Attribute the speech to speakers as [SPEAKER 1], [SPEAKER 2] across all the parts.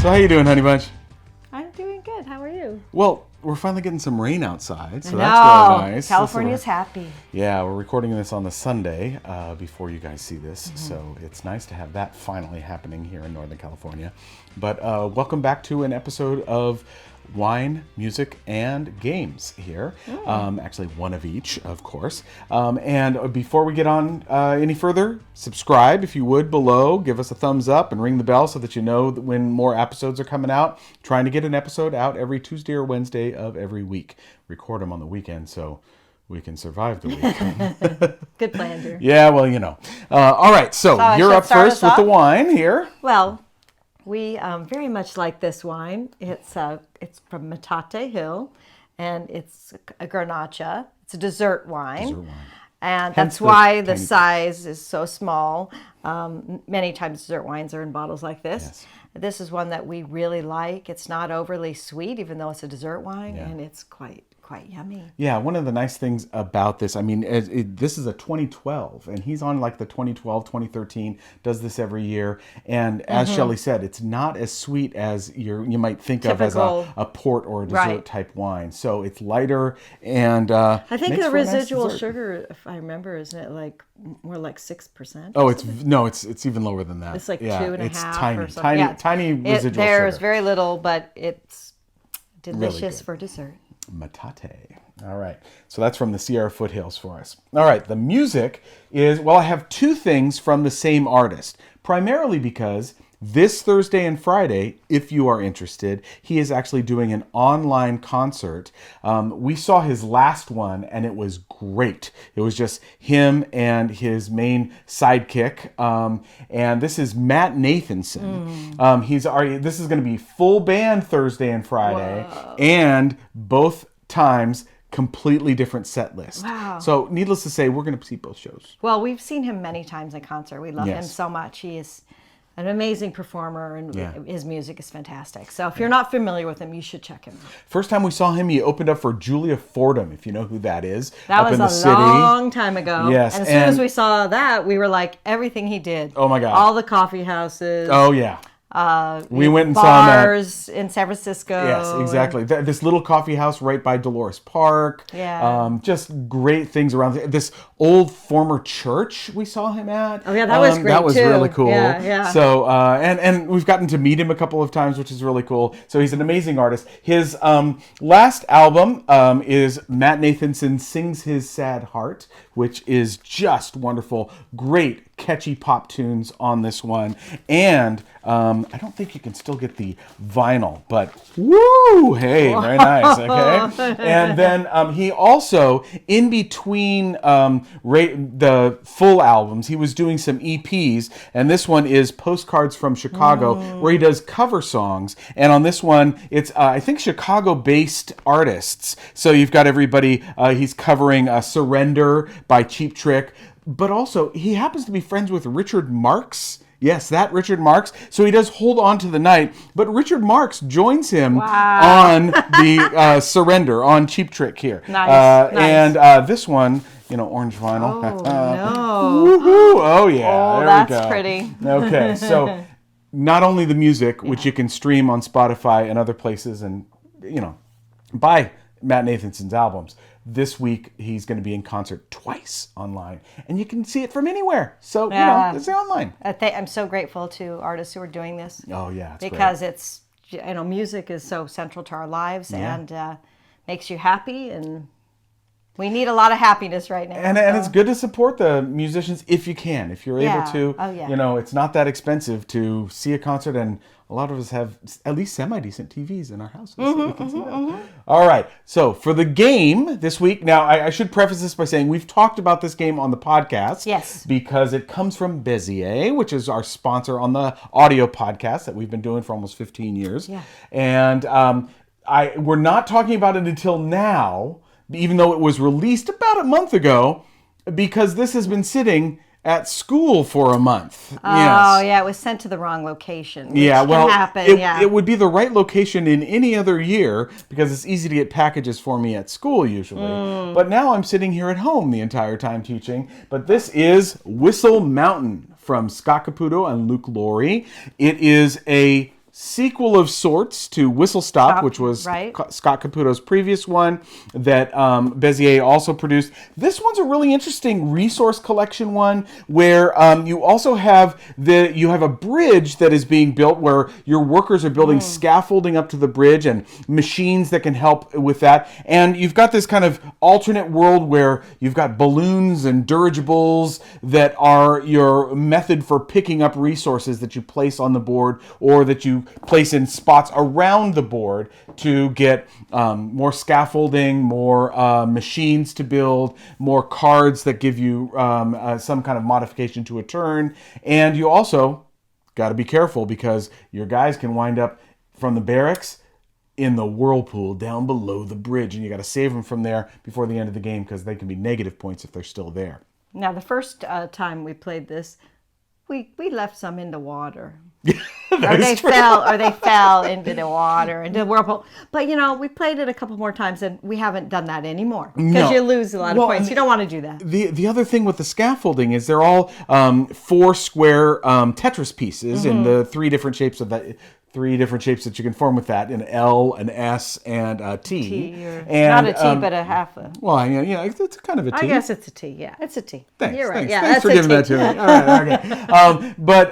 [SPEAKER 1] So how you doing, Honey Bunch?
[SPEAKER 2] I'm doing good. How are you?
[SPEAKER 1] Well, we're finally getting some rain outside, so
[SPEAKER 2] I
[SPEAKER 1] that's
[SPEAKER 2] know.
[SPEAKER 1] really nice.
[SPEAKER 2] California's happy.
[SPEAKER 1] Yeah, we're recording this on the Sunday before you guys see this, so it's nice to have that finally happening here in Northern California. But welcome back to an episode of Wine, Music, and Games here. Actually, one of each, of course. And before we get on any further, subscribe if you would below. Give us a thumbs up and ring the bell so that you know when more episodes are coming out. Trying to get an episode out every Tuesday or Wednesday of every week. Record them on the weekend so we can survive the week.
[SPEAKER 2] Good plan, Drew.
[SPEAKER 1] Yeah, well, you know. All right, so you're up first with the wine here.
[SPEAKER 2] Well, we very much like this wine. It's from Metate Hill, and it's a Garnacha. It's a dessert wine. And that's why the size is so small. Many times dessert wines are in bottles like this.
[SPEAKER 1] Yes.
[SPEAKER 2] This is one that we really like. It's not overly sweet, even though it's a dessert wine, and it's quite yummy.
[SPEAKER 1] Yeah, one of the nice things about this, I mean, this is a 2012, and he's on like the 2012, 2013, does this every year. And as Shelley said, it's not as sweet as you might think of as a port or a dessert type wine. So it's lighter, and
[SPEAKER 2] I think the residual sugar, if I remember, isn't it like more like 6%?
[SPEAKER 1] Oh, it's even lower than that.
[SPEAKER 2] It's like 2.5.
[SPEAKER 1] It's tiny,
[SPEAKER 2] or something.
[SPEAKER 1] tiny residual sugar.
[SPEAKER 2] There's very little, but it's delicious
[SPEAKER 1] Really
[SPEAKER 2] for dessert.
[SPEAKER 1] Metate. All right. So that's from the Sierra Foothills for us. All right. The music is, well, I have two things from the same artist, primarily because this Thursday and Friday, if you are interested, he is actually doing an online concert. We saw his last one and it was great. It was just him and his main sidekick. And this is Matt Nathanson. This is going to be full band Thursday and Friday. Whoa. And both times completely different set list.
[SPEAKER 2] Wow.
[SPEAKER 1] So needless to say, we're going to see both shows.
[SPEAKER 2] Well, we've seen him many times in concert. We love him so much. He is an amazing performer, and his music is fantastic. So if you're not familiar with him, you should check him out.
[SPEAKER 1] First time we saw him, he opened up for Julia Fordham, if you know who that is.
[SPEAKER 2] That was a long time ago.
[SPEAKER 1] Yes.
[SPEAKER 2] And as soon as we saw that, we were like, everything he did.
[SPEAKER 1] Oh my God.
[SPEAKER 2] All the coffee houses.
[SPEAKER 1] Oh yeah. We went and
[SPEAKER 2] saw bars in San Francisco.
[SPEAKER 1] Yes, exactly. This little coffee house right by Dolores Park.
[SPEAKER 2] Yeah.
[SPEAKER 1] Just great things around this old former church we saw him at.
[SPEAKER 2] Oh yeah, that was great too.
[SPEAKER 1] That was really cool.
[SPEAKER 2] Yeah.
[SPEAKER 1] So and we've gotten to meet him a couple of times, which is really cool. So he's an amazing artist. His last album is Matt Nathanson Sings His Sad Heart, which is just wonderful. Great catchy pop tunes on this one. And I don't think you can still get the vinyl, but woo! Hey, very nice, okay? And then he also, in between the full albums, he was doing some EPs, and this one is Postcards from Chicago, where he does cover songs. And on this one, it's, I think, Chicago-based artists. So you've got everybody, he's covering Surrender by Cheap Trick, but also he happens to be friends with Richard Marx. Yes, that Richard Marx. So he does Hold On to the Night, but Richard Marx joins him on the Surrender, on Cheap Trick here.
[SPEAKER 2] Nice.
[SPEAKER 1] And this one, orange vinyl.
[SPEAKER 2] Oh, no.
[SPEAKER 1] Woo-hoo. Oh, yeah.
[SPEAKER 2] Oh,
[SPEAKER 1] there
[SPEAKER 2] that's
[SPEAKER 1] we go.
[SPEAKER 2] pretty.
[SPEAKER 1] Okay, so not only the music, which you can stream on Spotify and other places and, buy Matt Nathanson's albums. This week, he's going to be in concert twice online. And you can see it from anywhere. So, it's online.
[SPEAKER 2] I'm so grateful to artists who are doing this.
[SPEAKER 1] Oh, yeah.
[SPEAKER 2] Because it's, music is so central to our lives and makes you happy. And we need a lot of happiness right now.
[SPEAKER 1] And it's good to support the musicians if you can. If you're able to.
[SPEAKER 2] Oh, yeah.
[SPEAKER 1] It's not that expensive to see a concert. And a lot of us have at least semi-decent TVs in our houses. So we can see that. All right. So for the game this week, now I should preface this by saying we've talked about this game on the podcast.
[SPEAKER 2] Yes.
[SPEAKER 1] Because it comes from Bezier, which is our sponsor on the audio podcast that we've been doing for almost 15 years.
[SPEAKER 2] Yeah.
[SPEAKER 1] And we're not talking about it until now, even though it was released about a month ago, because this has been sitting at school for a month.
[SPEAKER 2] Oh, yeah, it was sent to the wrong location. Which can happen.
[SPEAKER 1] It would be the right location in any other year because it's easy to get packages for me at school usually. But now I'm sitting here at home the entire time teaching. But this is Whistle Mountain from Scott Caputo and Luke Laurie. It is a sequel of sorts to Whistle Stop, which was
[SPEAKER 2] right.
[SPEAKER 1] Scott Caputo's previous one that Bezier also produced. This one's a really interesting resource collection one where you also have a bridge that is being built where your workers are building scaffolding up to the bridge and machines that can help with that. And you've got this kind of alternate world where you've got balloons and dirigibles that are your method for picking up resources that you place on the board or that you place in spots around the board to get more scaffolding, more machines to build, more cards that give you some kind of modification to a turn. And you also got to be careful because your guys can wind up from the barracks in the whirlpool down below the bridge, and you got to save them from there before the end of the game because they can be negative points if they're still there.
[SPEAKER 2] Now, the first time we played this, we left some in the water. or they fell into the water, into the whirlpool. But, we played it a couple more times, and we haven't done that anymore. Because you lose a lot of points. You don't want to do that.
[SPEAKER 1] The other thing with the scaffolding is they're all 4 square Tetris pieces in the 3 different shapes of that. 3 different shapes that you can form with that: an L, an S, and a T.
[SPEAKER 2] Not a T, but a half a.
[SPEAKER 1] Well, it's kind of a T.
[SPEAKER 2] I guess it's a T. Yeah, it's a T.
[SPEAKER 1] Thanks.
[SPEAKER 2] You're right.
[SPEAKER 1] Thanks,
[SPEAKER 2] Yeah,
[SPEAKER 1] thanks for giving that to me. All right, okay. But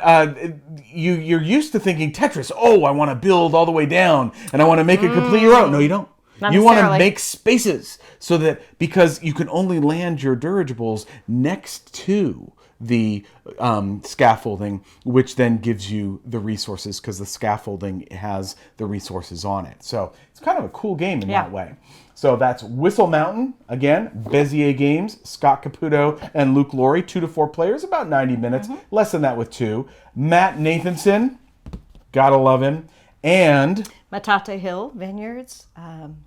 [SPEAKER 1] you're used to thinking Tetris. Oh, I want to build all the way down, and I want to make it complete your own. No, you don't. You want to make spaces so that because you can only land your dirigibles next to the scaffolding, which then gives you the resources because the scaffolding has the resources on it. So it's kind of a cool game in that way. So that's Whistle Mountain. Again, Bezier Games, Scott Caputo and Luke Laurie, 2 to 4 players, about 90 minutes. Less than that with 2. Matt Nathanson, gotta love him. And
[SPEAKER 2] Metate Hill Vineyards,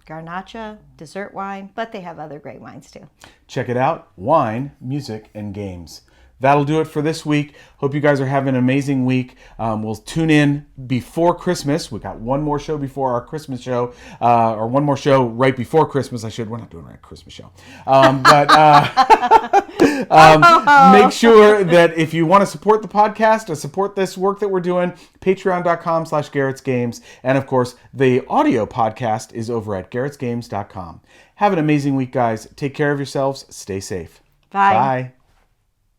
[SPEAKER 2] Garnacha, dessert wine, but they have other great wines too.
[SPEAKER 1] Check it out. Wine, music, and games. That'll do it for this week. Hope you guys are having an amazing week. We'll tune in before Christmas. We got one more show before our Christmas show, or one more show right before Christmas. We're not doing a Christmas show. Make sure that if you want to support the podcast or support this work that we're doing, patreon.com/GarrettsGames. And of course, the audio podcast is over at garrettsgames.com. Have an amazing week, guys. Take care of yourselves. Stay safe.
[SPEAKER 2] Bye.
[SPEAKER 1] Bye.